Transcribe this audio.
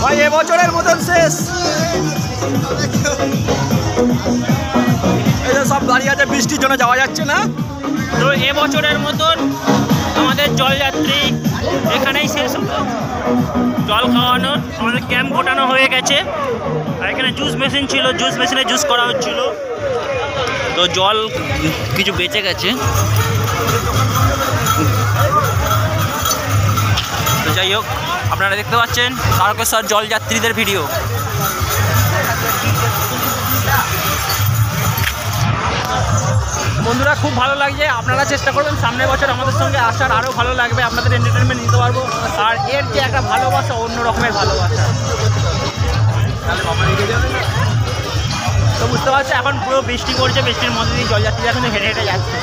ভাই এবছরের মতন শেষ। এই যে সব দাঁড়িয়ে আছে, বৃষ্টির জন্য যাওয়া যাচ্ছে না। তো এবছরের মতন আমাদের জলযাত্রী এখানেই শেষ হলো। জল খাওয়ানোর আমাদের ক্যাম্প গোটানো হয়ে গেছে। আর এখানে জুস মেশিন ছিল, জুস মেশিনে জুস করা হচ্ছিল। তো জল কিছু বেঁচে গেছে। তো যাই হোক, আপনারা দেখতে পাচ্ছেন তারকেশ্বর জলযাত্রীদের ভিডিও। বন্ধুরা খুব ভালো লাগছে। আপনারা চেষ্টা করবেন সামনের বছর আমাদের সঙ্গে আসার, আরও ভালো লাগবে, আপনাদের এন্টারটেনমেন্ট নিতে পারবো। আর এর যে একটা ভালোবাসা, অন্য রকমের ভালোবাসা। তো বুঝতে পারছো এখন পুরো বৃষ্টি পড়ছে, বৃষ্টির মধ্যে দিয়ে জলযাত্রীরা কিন্তু হেঁটে হেঁটে যাচ্ছে।